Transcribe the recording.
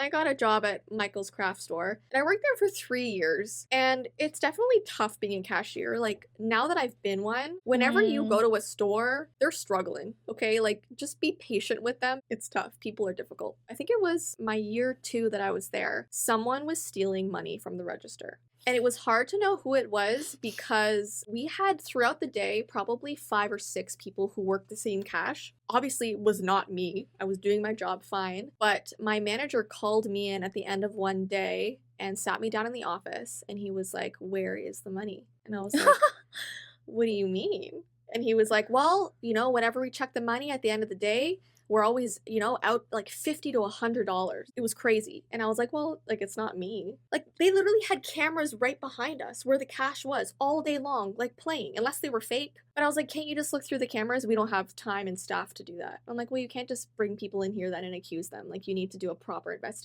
I got a job at Michael's craft store and I worked there for 3 years. And it's definitely tough being a cashier. Like, now that I've been one, whenever you Mm. go to a store, they're struggling, okay? Like, just be patient with them. It's tough. People are difficult. I think it was my year 2 that I was there. Someone was stealing money from the register. And it was hard to know who it was because we had throughout the day probably 5 or 6 people who worked the same cash. Obviously, it was not me. I was doing my job fine. But my manager called me in at the end of one day and sat me down in the office and he was like, "Where is the money?" And I was like, "What do you mean?" And he was like, "Well, whenever we check the money at the end of the day, we're always, out like $50 to $100. It was crazy." And I was like, "Well, like, it's not me." Like, they literally had cameras right behind us where the cash was all day long, like playing, unless they were fake. But I was like, "Can't you just look through the cameras? We don't have time and staff to do that." I'm like, "Well, you can't just bring people in here then and accuse them. Like, you need to do a proper investigation."